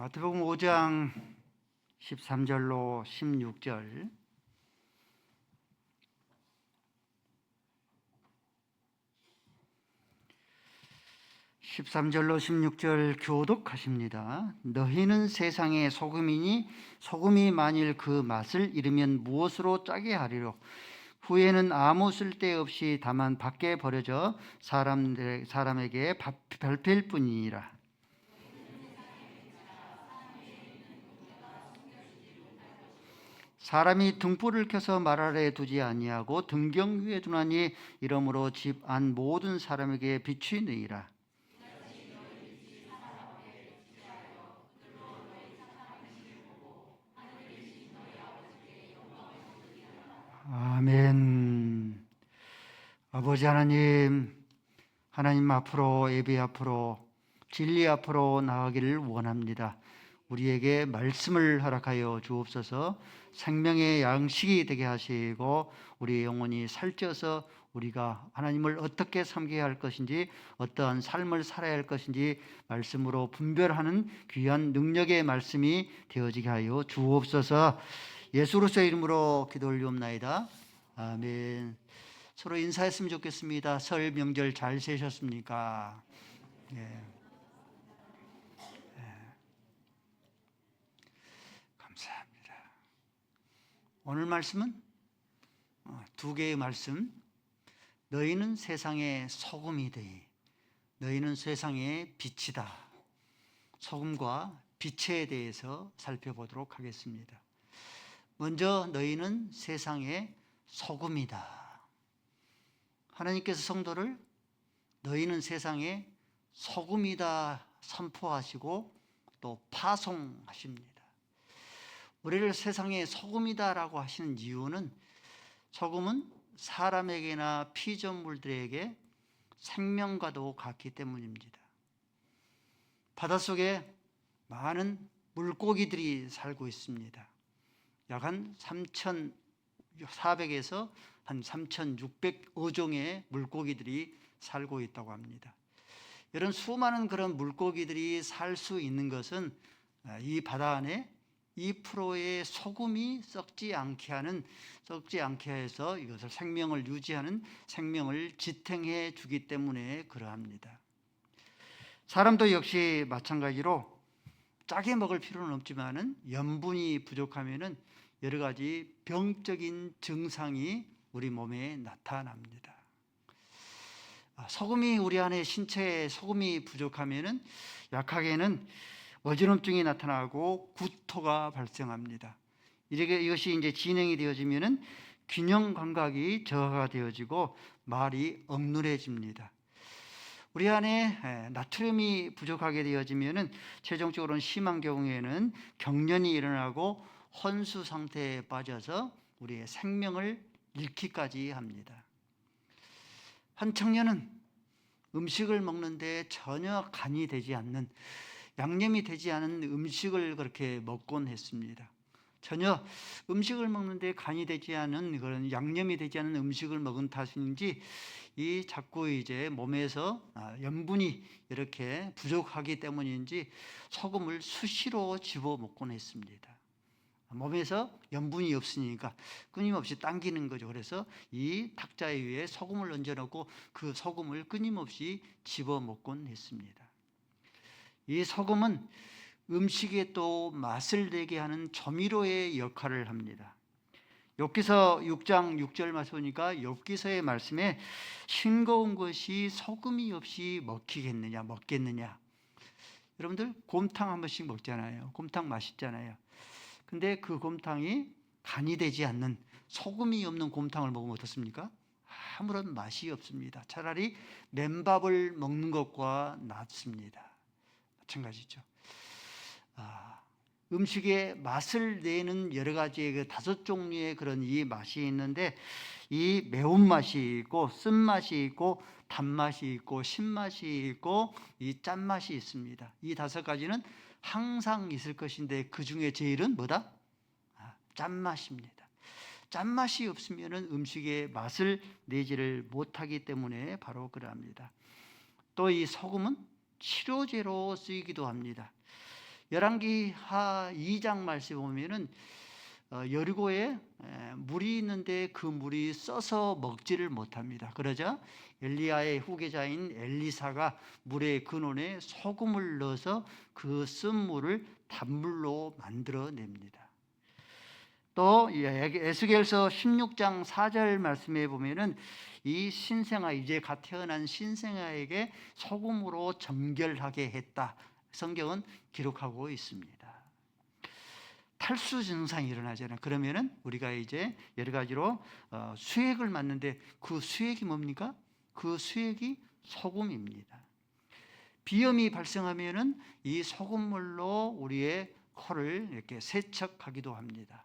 마태복음 5장 13절로 16절 13절로 16절 교독하십니다. 너희는 세상의 소금이니 소금이 만일 그 맛을 잃으면 무엇으로 짜게 하리요? 후에는 아무 쓸데없이 다만 밖에 버려져 사람에게 밟힐 뿐이니라. 사람이 등불을 켜서 말 아래에 두지 아니하고 등경 위에 두나니 이러므로 집 안 모든 사람에게 빛이 되리라. 아멘. 아버지 하나님, 하나님 앞으로 예배 앞으로 진리 앞으로 나아가기를 원합니다. 우리에게 말씀을 허락하여 주옵소서. 생명의 양식이 되게 하시고 우리의 영혼이 살쪄서 우리가 하나님을 어떻게 섬겨야 할 것인지, 어떠한 삶을 살아야 할 것인지 말씀으로 분별하는 귀한 능력의 말씀이 되어지게 하여 주옵소서. 예수 그리스도의 이름으로 기도 올리옵나이다. 아멘. 서로 인사했으면 좋겠습니다. 설 명절 잘 세셨습니까? 예. 감사합니다. 오늘 말씀은 두 개의 말씀. 너희는 세상의 소금이 되이. 너희는 세상의 빛이다. 소금과 빛에 대해서 살펴보도록 하겠습니다. 먼저 너희는 세상의 소금이다. 하나님께서 성도를 너희는 세상의 소금이다 선포하시고 또 파송하십니다. 우리를 세상의 소금이다라고 하시는 이유는 소금은 사람에게나 피조물들에게 생명과도 같기 때문입니다. 바닷속에 많은 물고기들이 살고 있습니다. 약 한 3,400에서 한 3,600어종의 물고기들이 살고 있다고 합니다. 이런 수많은 그런 물고기들이 살 수 있는 것은 이 바다 안에 2%의 소금이 썩지 않게 해서 이것을 생명을 유지하는, 생명을 지탱해 주기 때문에 그러합니다. 사람도 역시 마찬가지로 짜게 먹을 필요는 없지만은 염분이 부족하면은 여러 가지 병적인 증상이 우리 몸에 나타납니다. 소금이 우리 안에 신체에 소금이 부족하면은 약하게는 어지럼증이 나타나고 구토가 발생합니다. 이것이 이제 진행이 되어지면은 균형 감각이 저하가 되어지고 말이 억눌해집니다. 우리 안에 나트륨이 부족하게 되어지면은 최종적으로는 심한 경우에는 경련이 일어나고 혼수 상태에 빠져서 우리의 생명을 잃기까지 합니다. 한 청년은 음식을 먹는데 전혀 간이 되지 않는, 양념이 되지 않은 음식을 그렇게 먹곤 했습니다. 전혀 음식을 먹는데 간이 되지 않은, 그런 양념이 되지 않은 음식을 먹은 탓인지 자꾸 이제 몸에서 염분이 이렇게 부족하기 때문인지 소금을 수시로 집어 먹곤 했습니다. 몸에서 염분이 없으니까 끊임없이 당기는 거죠. 그래서 이 탁자 위에 소금을 얹어놓고 그 소금을 끊임없이 집어 먹곤 했습니다. 이 소금은 음식에 또 맛을 내게 하는 조미료의 역할을 합니다. 욥기서 6장 6절 말씀 보니까 욥기서의 말씀에 싱거운 것이 소금이 없이 먹겠느냐. 여러분들 곰탕 한 번씩 먹잖아요. 곰탕 맛있잖아요. 근데 그 곰탕이 간이 되지 않는, 소금이 없는 곰탕을 먹으면 어떻습니까? 아무런 맛이 없습니다. 차라리 맨밥을 먹는 것과 낫습니다. 마찬가지죠. 음식에 맛을 내는 여러 가지의 그 5종류의 그런 이 맛이 있는데, 이 매운맛이 있고 쓴맛이 있고 단맛이 있고 신맛이 있고 이 짠맛이 있습니다. 이 5가지는 항상 있을 것인데 그 중에 제일은 뭐다? 짠맛입니다. 짠맛이 없으면 음식에 맛을 내지를 못하기 때문에 바로 그러합니다. 또 이 소금은 치료제로 쓰이기도 합니다. 열왕기하 2장 말씀 보면은 여리고에 물이 있는데 그 물이 써서 먹지를 못합니다. 그러자 엘리야의 후계자인 엘리사가 물의 근원에 소금을 넣어서 그 쓴 물을 단물로 만들어냅니다. 또 에스겔서 16장 4절 말씀에 보면은 이 신생아, 이제 갓 태어난 신생아에게 소금으로 점결하게 했다, 성경은 기록하고 있습니다. 탈수 증상이 일어나잖아요. 그러면은 우리가 이제 여러 가지로 수액을 맞는데 그 수액이 뭡니까? 그 수액이 소금입니다. 비염이 발생하면은 이 소금물로 우리의 코를 이렇게 세척하기도 합니다.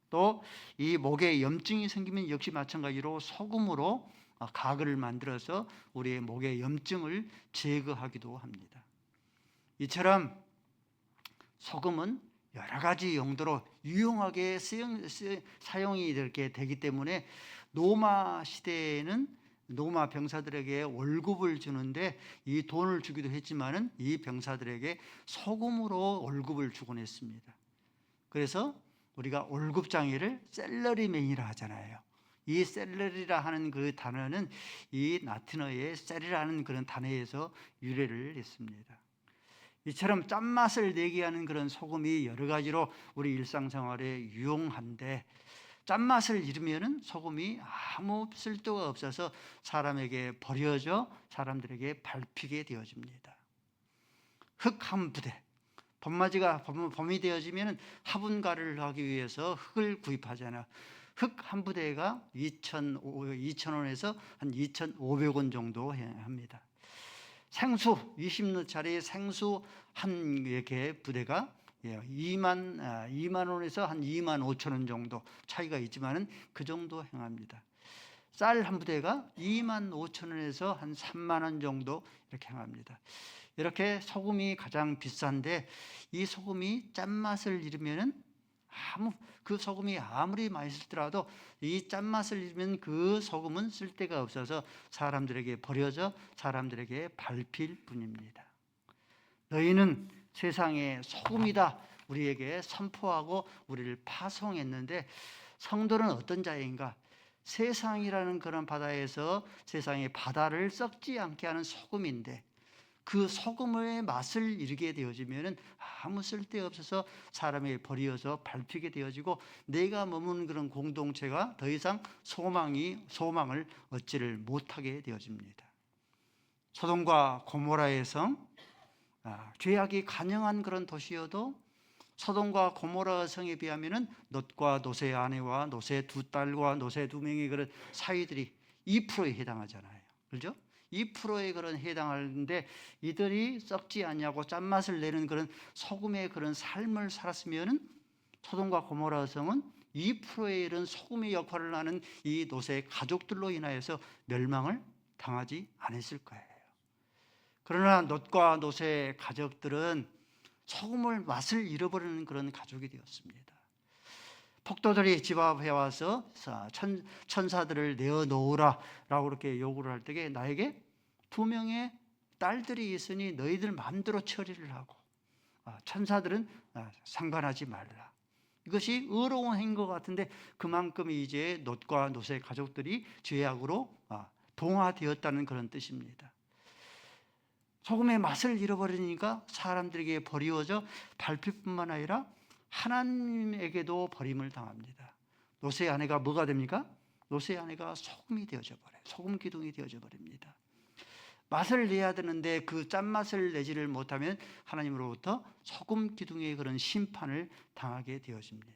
또 이 목에 염증이 생기면 역시 마찬가지로 소금으로 가글을 만들어서 우리의 목의 염증을 제거하기도 합니다. 이처럼 소금은 여러 가지 용도로 유용하게 사용이 이렇게 되기 때문에 로마 시대에는 로마 병사들에게 월급을 주는데 이 돈을 주기도 했지만은 이 병사들에게 소금으로 월급을 주곤 했습니다. 그래서 우리가 월급장애를 셀러리맨이라 하잖아요. 이 셀러리라 하는 그 단어는 이 라틴어의 셀이라는 그런 단어에서 유래를 했습니다. 이처럼 짠맛을 내게 하는 그런 소금이 여러 가지로 우리 일상생활에 유용한데, 짠맛을 잃으면 소금이 아무 쓸데가 없어서 사람에게 버려져 사람들에게 밟히게 되어집니다. 흙 한 부대, 봄이 되어지면 화분가를 하기 위해서 흙을 구입하잖아요. 흙 한 부대가 2,000원에서 한 2,500원 정도 합니다. 생수 20리터짜리 생수 한 이렇게 부대가 2만 원에서 한 2만 5천 원 정도 차이가 있지만은 그 정도 행합니다. 쌀 한 부대가 2만 5천 원에서 한 3만 원 정도 이렇게 행합니다. 이렇게 소금이 가장 비싼데 이 소금이 짠맛을 잃으면은 그 소금이 아무리 맛있더라도 이 짠맛을 잃으면 그 소금은 쓸데가 없어서 사람들에게 버려져 사람들에게 밟힐 뿐입니다. 너희는 세상의 소금이다 우리에게 선포하고 우리를 파송했는데, 성도는 어떤 자인가? 세상이라는 그런 바다에서 세상의 바다를 썩지 않게 하는 소금인데, 그 소금의 맛을 잃게 되어지면 아무 쓸데없어서 사람에게 버려져 밟히게 되어지고 내가 머무는 그런 공동체가 더 이상 소망을 얻지를 못하게 되어집니다. 소돔과 고모라의 성, 죄악이 간영한 그런 도시여도 소돔과 고모라 성에 비하면은 롯과 롯의 아내와 롯의 두 딸과 롯의 두 명의 그런 사위들이 2%에 해당하잖아요. 그렇죠? 2%에 그런 해당하는데 이들이 썩지 않냐고 짠맛을 내는 그런 소금의 그런 삶을 살았으면은 소돔과 고모라 성은 2%의 이런 소금의 역할을 하는 이 롯의 가족들로 인하여서 멸망을 당하지 않았을 거예요. 그러나 롯과 롯의 가족들은 소금을 맛을 잃어버리는 그런 가족이 되었습니다. 폭도들이 집 앞에 와서 천사들을 내어놓으라 라고 그렇게 요구를 할 때에 나에게 2명의 딸들이 있으니 너희들 마음대로 처리를 하고 천사들은 상관하지 말라. 이것이 의로운 행인 것 같은데 그만큼 이제 롯과 롯의 가족들이 죄악으로 동화되었다는 그런 뜻입니다. 소금의 맛을 잃어버리니까 사람들에게 버리워져 밟힐 뿐만 아니라 하나님에게도 버림을 당합니다. 롯의 아내가 뭐가 됩니까? 롯의 아내가 소금이 되어져 버려요. 소금 기둥이 되어져 버립니다. 맛을 내야 되는데 그 짠맛을 내지를 못하면 하나님으로부터 소금 기둥의 그런 심판을 당하게 되어집니다.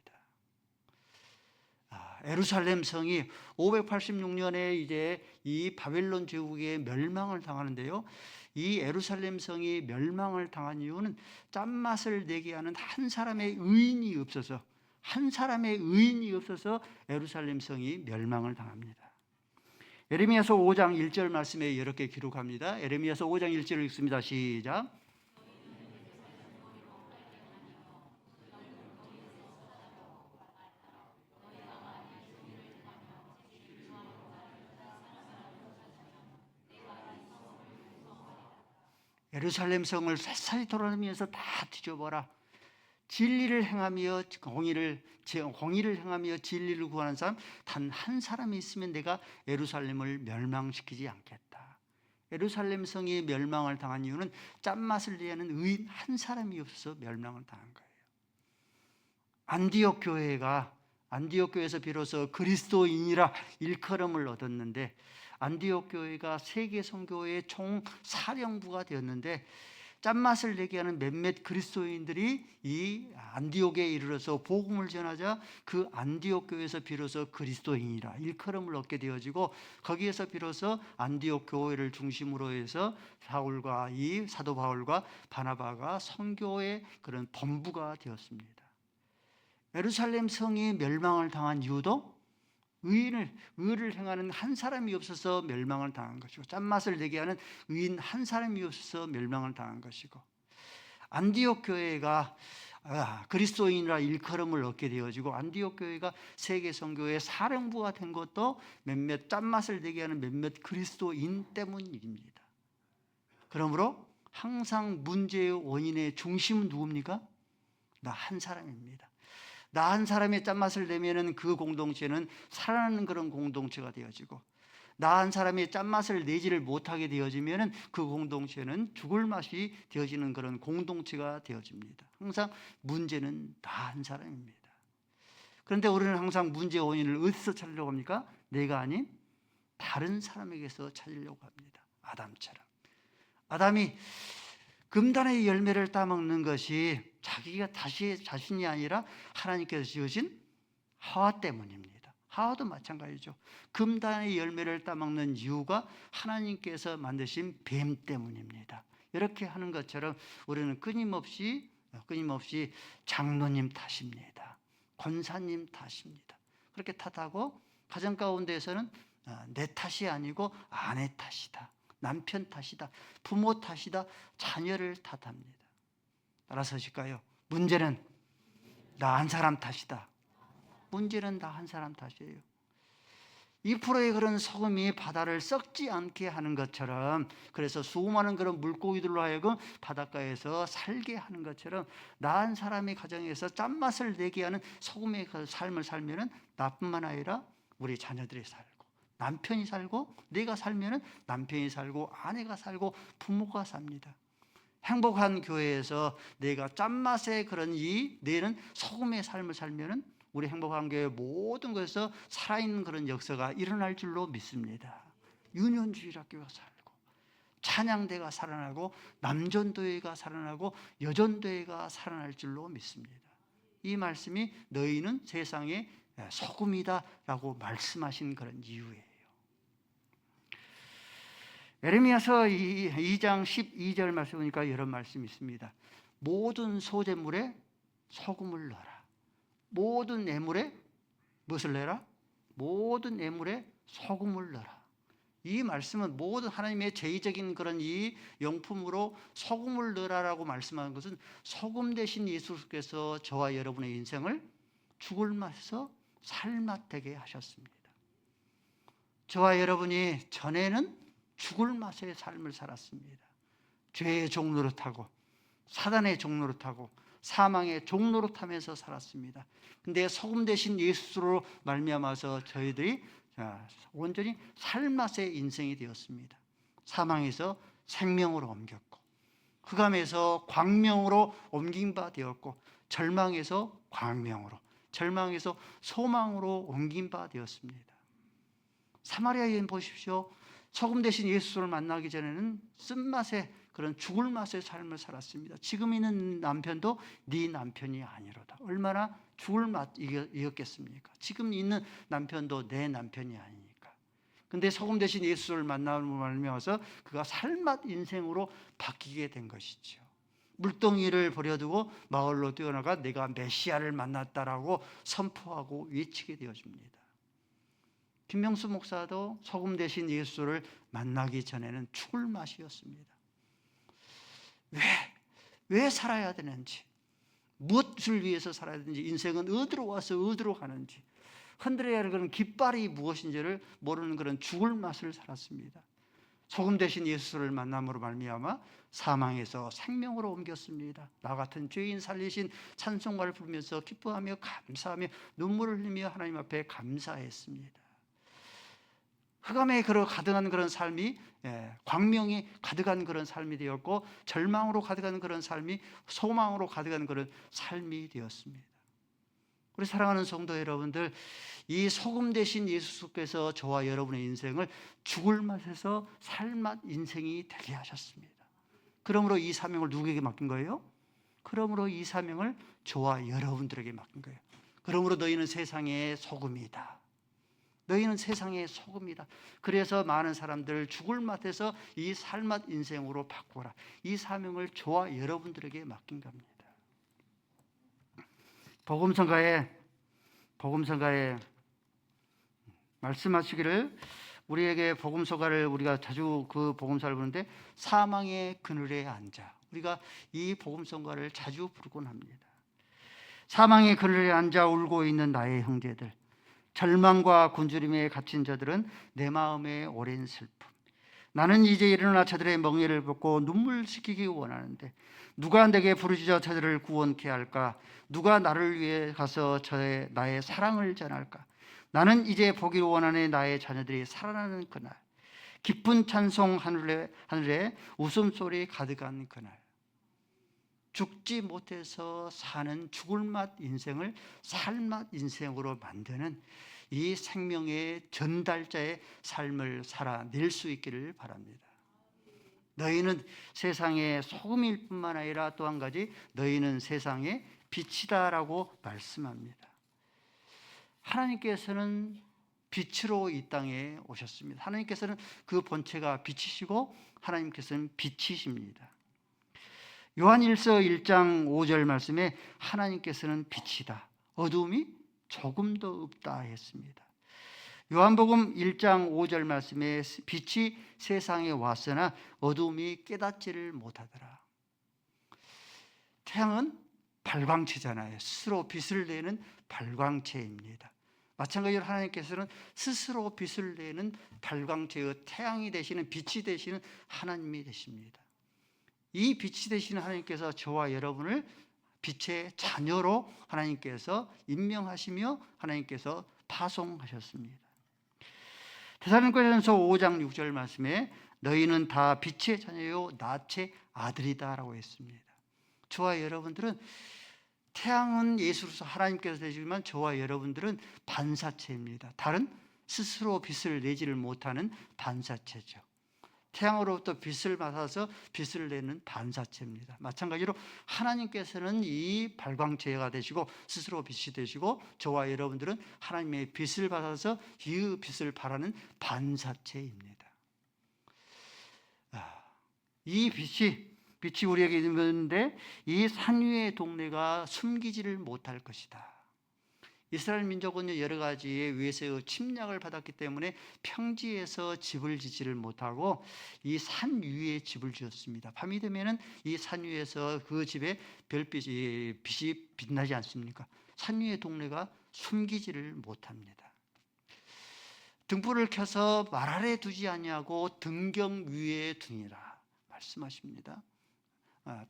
예루살렘 성이 586년에 이제 이 바벨론 제국의 멸망을 당하는데요. 이 예루살렘 성이 멸망을 당한 이유는 짠맛을 내게 하는 한 사람의 의인이 없어서 예루살렘 성이 멸망을 당합니다. 예레미야서 5장 1절 말씀에 이렇게 기록합니다. 예레미야서 5장 1절을 읽습니다. 시작. 예루살렘 성을 샅샅이 돌아다니면서 다 뒤져보라. 진리를 행하며 공의를 행하며 진리를 구하는 사람 단 한 사람이 있으면 내가 예루살렘을 멸망시키지 않겠다. 예루살렘 성이 멸망을 당한 이유는 짠맛을 내는 의인 한 사람이 없어서 멸망을 당한 거예요. 안디옥 교회에서 비로소 그리스도인이라 일컬음을 얻었는데, 안디옥 교회가 세계 선교의 총사령부가 되었는데, 짠맛을 내게 하는 몇몇 그리스도인들이 이 안디옥에 이르러서 복음을 전하자 그 안디옥 교회에서 비로소 그리스도인이라 일컬음을 얻게 되어지고, 거기에서 비로소 안디옥 교회를 중심으로 해서 이 사도 바울과 바나바가 선교의 그런 본부가 되었습니다. 예루살렘 성이 멸망을 당한 이유도 의를 행하는 한 사람이 없어서 멸망을 당한 것이고, 짠맛을 내게 하는 의인 한 사람이 없어서 멸망을 당한 것이고, 안디옥 교회가 그리스도인이라 일컬음을 얻게 되어지고, 안디옥 교회가 세계 선교의 사령부가 된 것도 몇몇 짠맛을 내게 하는 몇몇 그리스도인 때문입니다. 그러므로 항상 문제의 원인의 중심은 누굽니까? 나 한 사람입니다. 나 한 사람의 짠맛을 내면은 그 공동체는 살아나는 그런 공동체가 되어지고, 나 한 사람의 짠맛을 내지를 못하게 되어지면은 그 공동체는 죽을 맛이 되어지는 그런 공동체가 되어집니다. 항상 문제는 나 한 사람입니다. 그런데 우리는 항상 문제의 원인을 어디서 찾으려고 합니까? 내가 아닌 다른 사람에게서 찾으려고 합니다. 아담처럼. 아담이 금단의 열매를 따먹는 것이 자기가 자신이 아니라 하나님께서 지으신 하와 때문입니다. 하와도 마찬가지죠. 금단의 열매를 따먹는 이유가 하나님께서 만드신 뱀 때문입니다. 이렇게 하는 것처럼 우리는 끊임없이 장로님 탓입니다. 권사님 탓입니다. 그렇게 탓하고, 가정 가운데에서는 내 탓이 아니고 아내 탓이다, 남편 탓이다, 부모 탓이다, 자녀를 탓합니다. 따라서실까요? 문제는 나 한 사람 탓이다. 문제는 나 한 사람 탓이에요. 2%의 그런 소금이 바다를 썩지 않게 하는 것처럼, 그래서 수많은 그런 물고기들로 하여금 바닷가에서 살게 하는 것처럼, 나 한 사람의 가정에서 짠맛을 내게 하는 소금의 그 삶을 살면은 나뿐만 아니라 우리 자녀들이 살고, 남편이 살고, 내가 살면은 남편이 살고, 아내가 살고, 부모가 삽니다. 행복한 교회에서 내가 짠맛의 내는 소금의 삶을 살면은 우리 행복한 교회 모든 것에서 살아있는 그런 역사가 일어날 줄로 믿습니다. 유년주일학교가 살고, 찬양대가 살아나고, 남전도회가 살아나고, 여전도회가 살아날 줄로 믿습니다. 이 말씀이 너희는 세상의 소금이다 라고 말씀하신 그런 이유예요. 에레미야서 2장 12절 말씀 보니까 이런 말씀이 있습니다. 모든 소재물에 소금을 넣어라. 모든 애물에 무엇을 내라? 모든 애물에 소금을 넣어라. 이 말씀은 모든 하나님의 제의적인 그런 이 용품으로 소금을 넣으라라고 말씀하는 것은, 소금 대신 예수께서 저와 여러분의 인생을 죽을 맛에서 살맛 되게 하셨습니다. 저와 여러분이 전에는 죽을 맛의 삶을 살았습니다. 죄의 종노릇하고, 사단의 종노릇하고, 사망의 종노릇하면서 살았습니다. 근데 소금 대신 예수로 말미암아서 저희들이 온전히 살맛의 인생이 되었습니다. 사망에서 생명으로 옮겼고, 흑암에서 광명으로 옮긴 바 되었고, 절망에서 광명으로, 절망에서 소망으로 옮긴 바 되었습니다. 사마리아 여인 보십시오. 소금 대신 예수를 만나기 전에는 쓴맛의 그런 죽을 맛의 삶을 살았습니다. 지금 있는 남편도 네 남편이 아니로다. 얼마나 죽을 맛이었겠습니까? 지금 있는 남편도 내 남편이 아니니까. 근데 소금 대신 예수를 만남으로 말미암아서 그가 살맛 인생으로 바뀌게 된 것이죠. 물동이를 버려두고 마을로 뛰어나가 내가 메시아를 만났다라고 선포하고 외치게 되어집니다. 김명수 목사도 소금 대신 예수를 만나기 전에는 죽을 맛이었습니다. 왜 살아야 되는지, 무엇을 위해서 살아야 되는지, 인생은 어디로 와서 어디로 가는지, 흔들어야 할 그런 깃발이 무엇인지를 모르는 그런 죽을 맛을 살았습니다. 소금 대신 예수를 만남으로 말미암아 사망에서 생명으로 옮겼습니다. 나 같은 죄인 살리신 찬송가를 부르면서 기뻐하며 감사하며 눈물을 흘리며 하나님 앞에 감사했습니다. 흑암에 가득한 그런 삶이 광명이 가득한 그런 삶이 되었고, 절망으로 가득한 그런 삶이 소망으로 가득한 그런 삶이 되었습니다. 우리 사랑하는 성도 여러분들, 이 소금 대신 예수께서 저와 여러분의 인생을 죽을 맛에서 살맛 인생이 되게 하셨습니다. 그러므로 이 사명을 누구에게 맡긴 거예요? 그러므로 이 사명을 저와 여러분들에게 맡긴 거예요. 그러므로 너희는 세상의 소금이다. 너희는 세상의 소금이다. 그래서 많은 사람들 죽을 맛에서 이 살맛 인생으로 바꾸라. 이 사명을 저와 여러분들에게 맡긴 겁니다. 복음성가에 말씀하시기를, 우리에게 복음서가를 우리가 자주 그 복음서를 부르는데 사망의 그늘에 앉아, 우리가 이 복음성가를 자주 부르곤 합니다. 사망의 그늘에 앉아 울고 있는 나의 형제들, 절망과 곤주림에 갇힌 자들은 내 마음의 오랜 슬픔. 나는 이제 일어나 저들의 멍에를 벗고 눈물 씻기기 원하는데 누가 내게 부르짖어 저들을 구원케 할까? 누가 나를 위해 가서 나의 사랑을 전할까? 나는 이제 보기를 원하네. 나의 자녀들이 살아나는 그날, 깊은 찬송 하늘에 웃음소리 가득한 그날, 죽지 못해서 사는 죽을 맛 인생을 살맛 인생으로 만드는 이 생명의 전달자의 삶을 살아낼 수 있기를 바랍니다. 너희는 세상의 소금일 뿐만 아니라 또 한 가지, 너희는 세상의 빛이다라고 말씀합니다. 하나님께서는 빛으로 이 땅에 오셨습니다. 하나님께서는 그 본체가 빛이시고 하나님께서는 빛이십니다. 요한일서 1장 5절 말씀에 하나님께서는 빛이다, 어두움이 조금도 없다 했습니다. 요한복음 1장 5절 말씀에 빛이 세상에 왔으나 어두움이 깨닫지를 못하더라. 태양은 발광체잖아요. 스스로 빛을 내는 발광체입니다. 마찬가지로 하나님께서는 스스로 빛을 내는 발광체의 태양이 되시는, 빛이 되시는 하나님이 되십니다. 이 빛이 되시는 하나님께서 저와 여러분을 빛의 자녀로 하나님께서 임명하시며 하나님께서 파송하셨습니다. 데살로니가전서 5장 6절 말씀에 너희는 다 빛의 자녀요 낯의 아들이다 라고 했습니다. 저와 여러분들은, 태양은 예수로서 하나님께서 되시지만 저와 여러분들은 반사체입니다. 다른 스스로 빛을 내지를 못하는 반사체죠. 태양으로부터 빛을 받아서 빛을 내는 반사체입니다. 마찬가지로 하나님께서는 이 발광체가 되시고 스스로 빛이 되시고, 저와 여러분들은 하나님의 빛을 받아서 이 빛을 발하는 반사체입니다. 이 빛이 우리에게 있는데 이 산 위의 동네가 숨기지를 못할 것이다. 이스라엘 민족은 여러 가지의 외세의 침략을 받았기 때문에 평지에서 집을 짓지를 못하고 이 산 위에 집을 지었습니다. 밤이 되면은 이 산 위에서 그 집에 빛이 빛나지 않습니까? 산 위의 동네가 숨기지를 못합니다. 등불을 켜서 말 아래 두지 아니하고 등경 위에 두니라 말씀하십니다.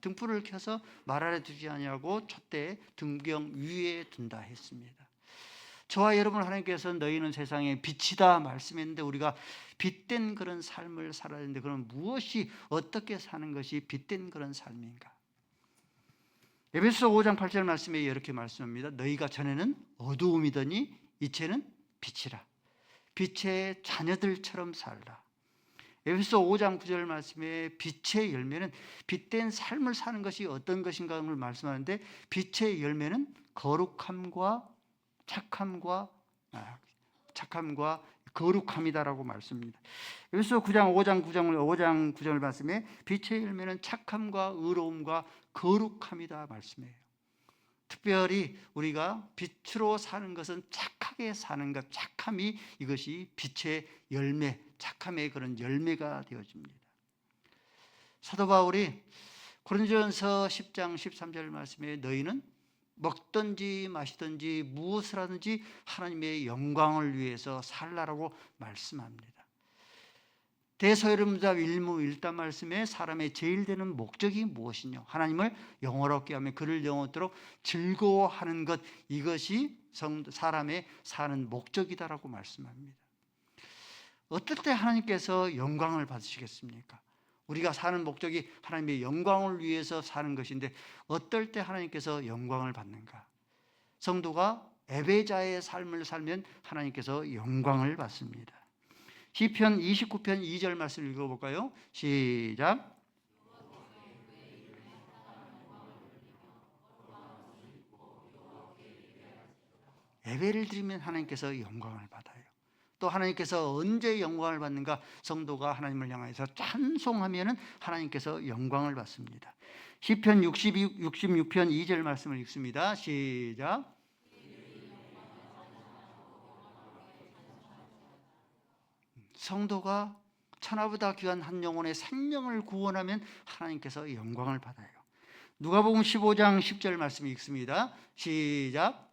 등불을 켜서 말 아래 두지 아니하고 촛대에 등경 위에 둔다 했습니다. 저와 여러분, 하나님께서 너희는 세상의 빛이다 말씀했는데 우리가 빛된 그런 삶을 살아야 되는데, 그럼 무엇이, 어떻게 사는 것이 빛된 그런 삶인가? 에베소서 5장 8절 말씀에 이렇게 말씀합니다. 너희가 전에는 어두움이더니 이제는 빛이라. 빛의 자녀들처럼 살라. 에베소서 5장 9절 말씀에 빛의 열매는, 빛된 삶을 사는 것이 어떤 것인가를 말씀하는데, 빛의 열매는 거룩함과 착함과 거룩함이다라고 말씀합니다. 에베소서 5장 9절 말씀에 빛의 열매는 착함과 의로움과 거룩함이다 말씀해요. 특별히 우리가 빛으로 사는 것은 착하게 사는 것, 착함이, 이것이 빛의 열매, 착함의 그런 열매가 되어집니다. 사도 바울이 고린도전서 10장 13절 말씀에 너희는 먹든지 마시든지 무엇을 하든지 하나님의 영광을 위해서 살라라고 말씀합니다. 대서열음자 일무일단 말씀에 사람의 제일 되는 목적이 무엇이냐? 하나님을 영원롭게 하며 그를 영원토록 즐거워하는 것, 이것이 사람의 사는 목적이다라고 말씀합니다. 어떨 때 하나님께서 영광을 받으시겠습니까? 우리가 사는 목적이 하나님의 영광을 위해서 사는 것인데 어떨 때 하나님께서 영광을 받는가? 성도가 예배자의 삶을 살면 하나님께서 영광을 받습니다. 시편 29편 2절 말씀 읽어볼까요? 시작. 예배를 드리면 하나님께서 영광을 받아요. 또 하나님께서 언제 영광을 받는가? 성도가 하나님을 향해서 찬송하면 하나님께서 영광을 받습니다. 시편 66편 2절 말씀을 읽습니다. 시작. 성도가 천하보다 귀한 한 영혼의 생명을 구원하면 하나님께서 영광을 받아요. 누가복음 15장 10절 말씀 읽습니다. 시작.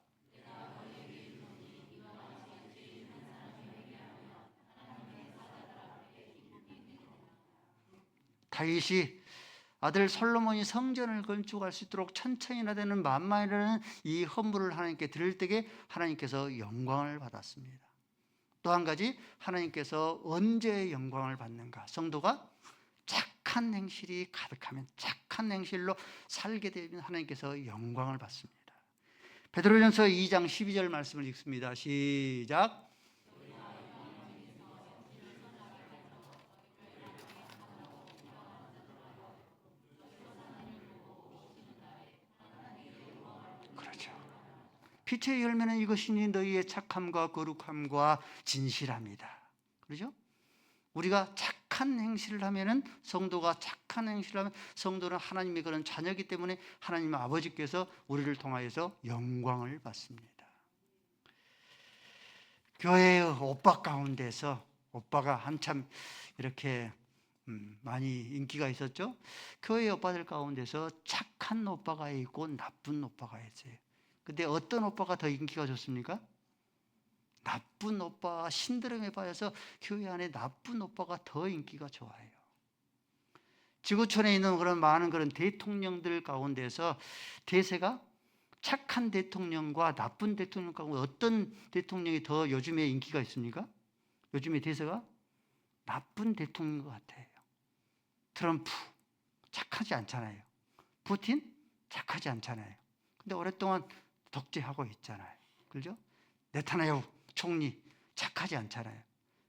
다윗이 아들 솔로몬이 성전을 건축할 수 있도록 천천히나 되는 만만이라는 이 헌물을 하나님께 드릴 때에 하나님께서 영광을 받았습니다. 또 한 가지, 하나님께서 언제 영광을 받는가? 성도가 착한 행실이 가득하면, 착한 행실로 살게 되면 하나님께서 영광을 받습니다. 베드로전서 2장 12절 말씀을 읽습니다. 시작. 그렇죠. 빛의 열매는 이것이니 너희의 착함과 거룩함과 진실함이다. 그렇죠? 우리가 착한 행실을 하면은, 성도가 착한 행실을 하면 성도는 하나님의 그런 자녀이기 때문에 하나님 아버지께서 우리를 통하여서 영광을 받습니다. 교회의 오빠 가운데서, 오빠가 한참 이렇게 많이 인기가 있었죠. 교회 오빠들 가운데서 착한 오빠가 있고 나쁜 오빠가 있어요. 근데 어떤 오빠가 더 인기가 좋습니까? 나쁜 오빠, 신드롬에 빠져서 교회 안에 나쁜 오빠가 더 인기가 좋아요. 지구촌에 있는 그런 많은 그런 대통령들 가운데서 대세가 착한 대통령과 나쁜 대통령 가운데 어떤 대통령이 더 요즘에 인기가 있습니까? 요즘에 대세가 나쁜 대통령인 것 같아요. 트럼프 착하지 않잖아요. 푸틴 착하지 않잖아요. 근데 오랫동안 독재하고 있잖아요. 그렇죠? 네타냐후 총리 착하지 않잖아요.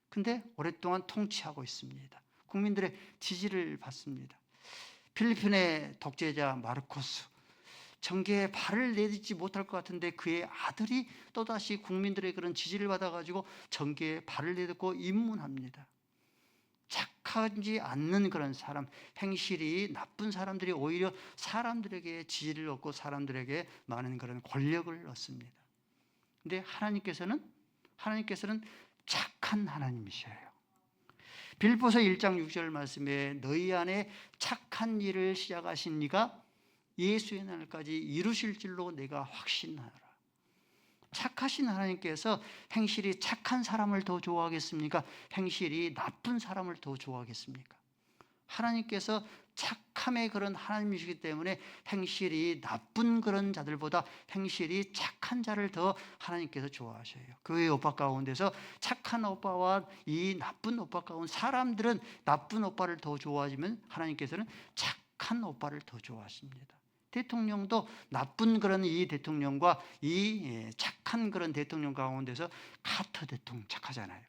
근데 오랫동안 통치하고 있습니다. 국민들의 지지를 받습니다. 필리핀의 독재자 마르코스, 정계에 발을 내딛지 못할 것 같은데 그의 아들이 또다시 국민들의 그런 지지를 받아가지고 정계에 발을 내딛고 입문합니다. 착하지 않는 그런 사람, 행실이 나쁜 사람들이 오히려 사람들에게 지지를 얻고 사람들에게 많은 그런 권력을 얻습니다. 근데 하나님께서는 착한 하나님이셔요. 빌립보서 1장 6절 말씀에 너희 안에 착한 일을 시작하신 이가 예수의 날까지 이루실 줄로 내가 확신하노라. 착하신 하나님께서 행실이 착한 사람을 더 좋아하겠습니까? 행실이 나쁜 사람을 더 좋아하겠습니까? 하나님께서 착함의 그런 하나님이시기 때문에 행실이 나쁜 그런 자들보다 행실이 착한 자를 더 하나님께서 좋아하셔요. 교회 오빠 가운데서 착한 오빠와 이 나쁜 오빠 가운데 사람들은 나쁜 오빠를 더 좋아하지만 하나님께서는 착한 오빠를 더 좋아하십니다. 대통령도 나쁜 그런 이 대통령과 이 착한 그런 대통령 가운데서 카터 대통령 착하잖아요.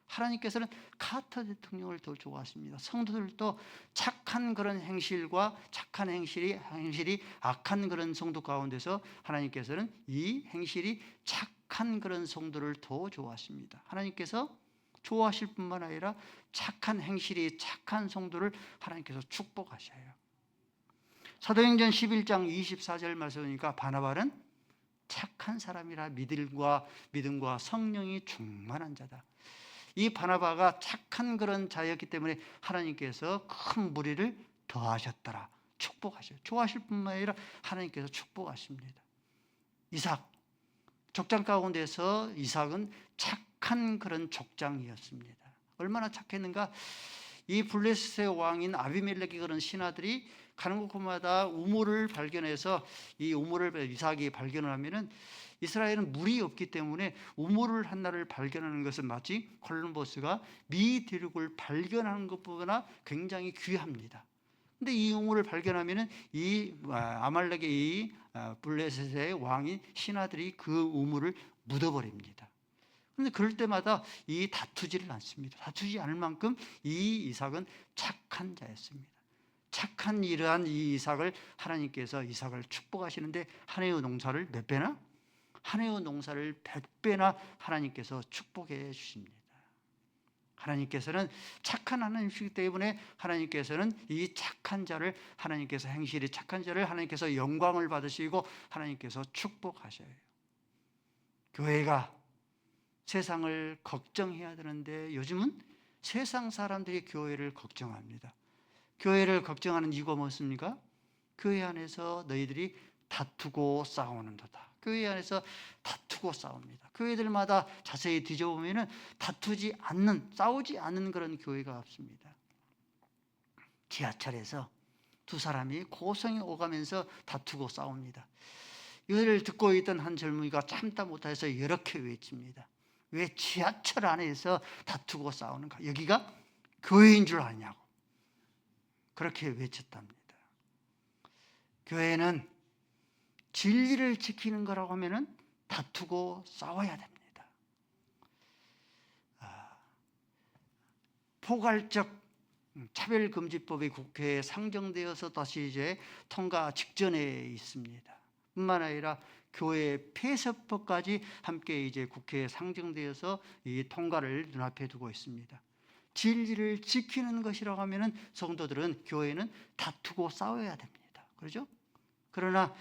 하나님께서는 카터 대통령을 더 좋아하십니다. 성도들도 착한 그런 행실과 착한 행실이 악한 그런 성도 가운데서 하나님께서는 이 행실이 착한 그런 성도를 더 좋아하십니다. 하나님께서 좋아하실 뿐만 아니라 착한 행실이 착한 성도를 하나님께서 축복하셔요. 사도행전 11장 24절 말씀이니까 바나바는 착한 사람이라 믿음과 성령이 충만한 자다. 이 바나바가 착한 그런 자였기 때문에 하나님께서 큰 무리를 더하셨더라. 축복하셔요. 좋아하실 뿐만 아니라 하나님께서 축복하십니다. 이삭, 족장 가운데서 이삭은 착한 그런 족장이었습니다. 얼마나 착했는가? 이 블레셋의 왕인 아비멜렉의 그런 신하들이 가는 곳마다 우물을 발견해서 이 우물을 이삭이 발견을 하면은 이스라엘은 물이 없기 때문에 우물을 하나를 발견하는 것은 마치 콜럼버스가 미 대륙을 발견하는 것보다 굉장히 귀합니다. 근데 이 우물을 발견하면은 이 아말렉의 이 블레셋의 왕인 신하들이 그 우물을 묻어버립니다. 그런데 그럴 때마다 이 다투지를 않습니다. 다투지 않을 만큼 이 이삭은 착한 자였습니다. 착한 이러한 이 이삭을 하나님께서 이삭을 축복하시는데 한 해의 농사를 몇 배나? 한 해의 농사를 100배나 하나님께서 축복해 주십니다. 하나님께서는 착한 하나님이시기 때문에 하나님께서는 이 착한 자를 하나님께서 행실이 착한 자를 하나님께서 영광을 받으시고 하나님께서 축복하셔요. 교회가 세상을 걱정해야 되는데 요즘은 세상 사람들이 교회를 걱정합니다. 교회를 걱정하는 이유가 무엇입니까? 교회 안에서 너희들이 다투고 싸우는도다. 교회 안에서 다투고 싸웁니다. 교회들마다 자세히 뒤져보면 다투지 않는, 싸우지 않는 그런 교회가 없습니다. 지하철에서 두 사람이 고성에 오가면서 다투고 싸웁니다. 이를 듣고 있던 한 젊은이가 참다 못해서 이렇게 외칩니다. 왜 지하철 안에서 다투고 싸우는가? 여기가 교회인 줄 아냐고. 그렇게 외쳤답니다. 교회는 진리를 지키는 거라고 하면은 다투고 싸워야 됩니다. 포괄적 차별금지법이 국회에 상정되어서 다시 이제 통과 직전에 있습니다. 뿐만 아니라 교회 폐쇄법까지 함께 이제 국회에 상정되어서 이 통과를 눈앞에 두고 있습니다. 진리를 지키는 것이라고 하면은 성도들은 교회는 다투고 싸워야 됩니다. 그렇죠? 그러나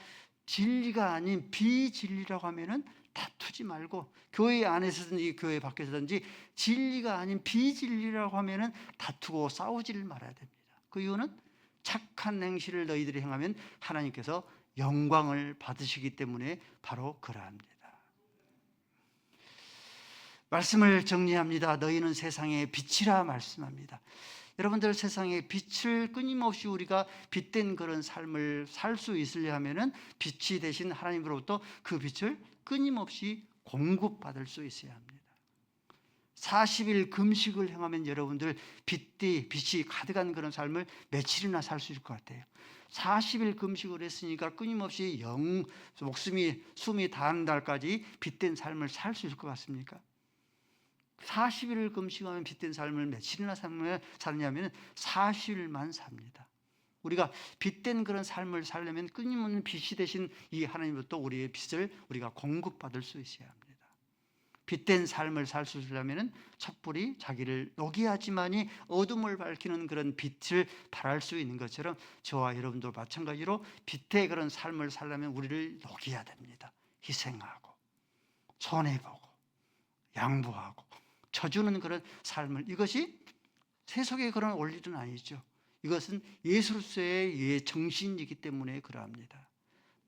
진리가 아닌 비진리라고 하면은 다투지 말고 교회 안에서든지 교회 밖에서든지 진리가 아닌 비진리라고 하면은 다투고 싸우지를 말아야 됩니다. 그 이유는 착한 행실을 너희들이 행하면 하나님께서 영광을 받으시기 때문에 바로 그러합니다. 말씀을 정리합니다. 너희는 세상의 빛이라 말씀합니다. 여러분들 세상에 빛을 끊임없이 우리가 빛된 그런 삶을 살 수 있으려 하면은 빛이 되신 하나님으로부터 그 빛을 끊임없이 공급받을 수 있어야 합니다. 40일 금식을 행하면 여러분들 빛이 가득한 그런 삶을 며칠이나 살 수 있을 것 같아요. 40일 금식을 했으니까 끊임없이 숨이 닿는 날까지 빛된 삶을 살 수 있을 것 같습니까? 40일을 금식하면 빛된 삶을 며칠이나 사느냐면 40일만 삽니다. 우리가 빛된 그런 삶을 살려면 끊임없는 빛이 되신 이 하나님부터 우리의 빛을 우리가 공급받을 수 있어야 합니다. 빛된 삶을 살 수 있으려면 촛불이 자기를 녹이 하지만이 어둠을 밝히는 그런 빛을 발할 수 있는 것처럼 저와 여러분도 마찬가지로 빛의 그런 삶을 살려면 우리를 녹여야 됩니다. 희생하고 손해보고 양보하고 쳐주는 그런 삶을, 이것이 세속의 그런 원리는 아니죠. 이것은 예수로서의 정신이기 때문에 그러합니다.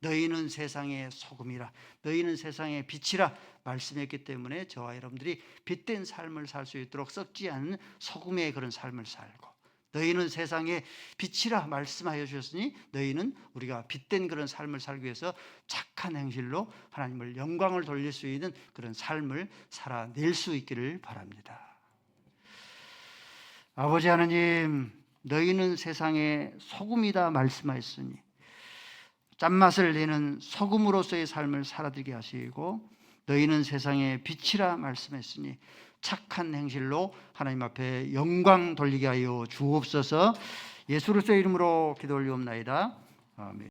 너희는 세상의 소금이라, 너희는 세상의 빛이라 말씀했기 때문에 저와 여러분들이 빛된 삶을 살 수 있도록 썩지 않은 소금의 그런 삶을 살고, 너희는 세상의 빛이라 말씀하여 주셨으니 너희는 우리가 빛된 그런 삶을 살기 위해서 착한 행실로 하나님을 영광을 돌릴 수 있는 그런 삶을 살아낼 수 있기를 바랍니다. 아버지 하나님, 너희는 세상의 소금이다 말씀하셨으니 짠맛을 내는 소금으로서의 삶을 살아들게 하시고, 너희는 세상의 빛이라 말씀했으니 착한 행실로 하나님 앞에 영광 돌리게 하여 주옵소서. 예수 그리스도의 이름으로 기도 올리옵나이다. 아멘.